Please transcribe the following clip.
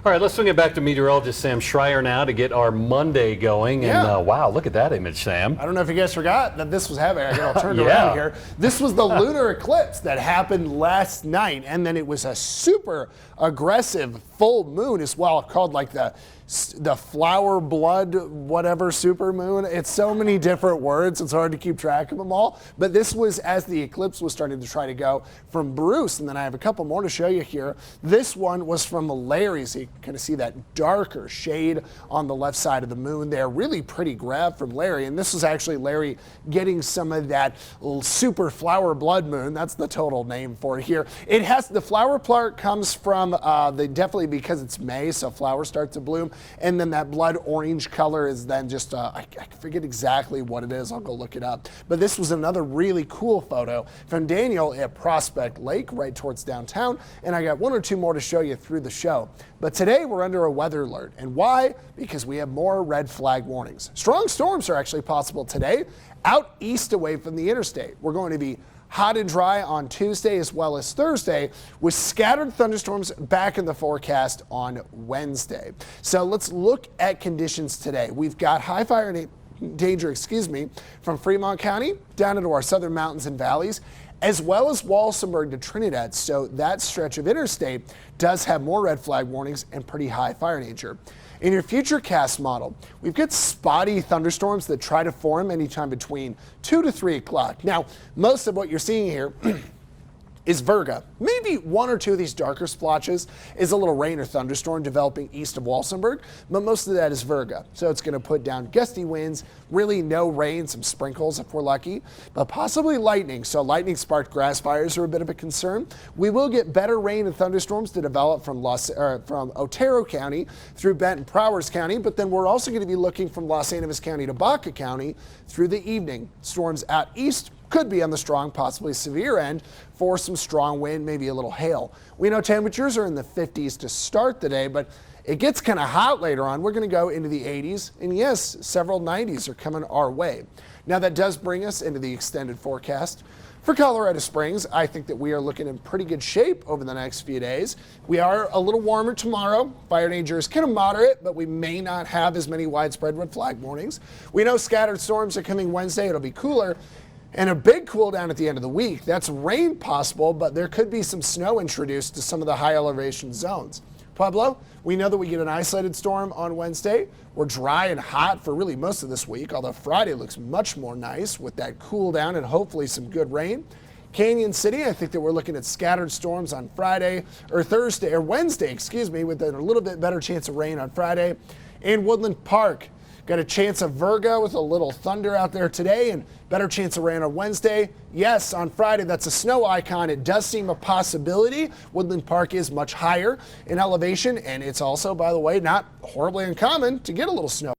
All right, let's swing it back to meteorologist Sam Schreier now to get our Monday going. And wow, look at that image, Sam. I don't know if you guys forgot that this was happening. I got all turned around here. This was the lunar eclipse that happened last night, and then it was a super aggressive full moon as well, called like the flower blood whatever super moon. It's so many different words, it's hard to keep track of them all. But this was as the eclipse was starting to try to go from Bruce, and then I have a couple more to show you here. This one was from Larry, so you can kind of see that darker shade on the left side of the moon there. Really pretty grab from Larry, and this was actually Larry getting some of that super flower blood moon. That's the total name for it here. It has the flower part comes from definitely because it's May, so flowers start to bloom. And then that blood orange color is then just, I forget exactly what it is. I'll go look it up. But this was another really cool photo from Daniel at Prospect Lake, right towards downtown. And I got one or two more to show you through the show. But today we're under a weather alert. And why? Because we have more red flag warnings. Strong storms are actually possible today out east away from the interstate. We're going to be hot and dry on Tuesday as well as Thursday, with scattered thunderstorms back in the forecast on Wednesday. So let's look at conditions today. We've got high fire danger, from Fremont County down into our southern mountains and valleys, as well as Walsenburg to Trinidad. So that stretch of interstate does have more red flag warnings and pretty high fire danger. In your futurecast model, we've got spotty thunderstorms that try to form anytime between 2 to 3 o'clock. Now, most of what you're seeing here is Virga. Maybe one or two of these darker splotches is a little rain or thunderstorm developing east of Walsenburg, but most of that is Virga. So it's going to put down gusty winds, really no rain, some sprinkles if we're lucky, but possibly lightning. So lightning sparked grass fires are a bit of a concern. We will get better rain and thunderstorms to develop from Otero County through Benton Prowers County, but then we're also going to be looking from Los Angeles County to Baca County through the evening. Storms out east could be on the strong, possibly severe end for some strong wind, maybe a little hail. We know temperatures are in the 50s to start the day, but it gets kind of hot later on. We're going to go into the 80s, and yes, several 90s are coming our way. Now that does bring us into the extended forecast. For Colorado Springs, I think that we are looking in pretty good shape over the next few days. We are a little warmer tomorrow. Fire danger is kind of moderate, but we may not have as many widespread red flag warnings. We know scattered storms are coming Wednesday. It'll be cooler. And a big cool down at the end of the week. That's rain possible, but there could be some snow introduced to some of the high elevation zones. Pueblo, we know that we get an isolated storm on Wednesday. We're dry and hot for really most of this week, although Friday looks much more nice with that cool down and hopefully some good rain. Canyon City, I think that we're looking at scattered storms on Wednesday, with a little bit better chance of rain on Friday. And Woodland Park, got a chance of Virga with a little thunder out there today and better chance of rain on Wednesday. Yes, on Friday, that's a snow icon. It does seem a possibility. Woodland Park is much higher in elevation, and it's also, by the way, not horribly uncommon to get a little snow.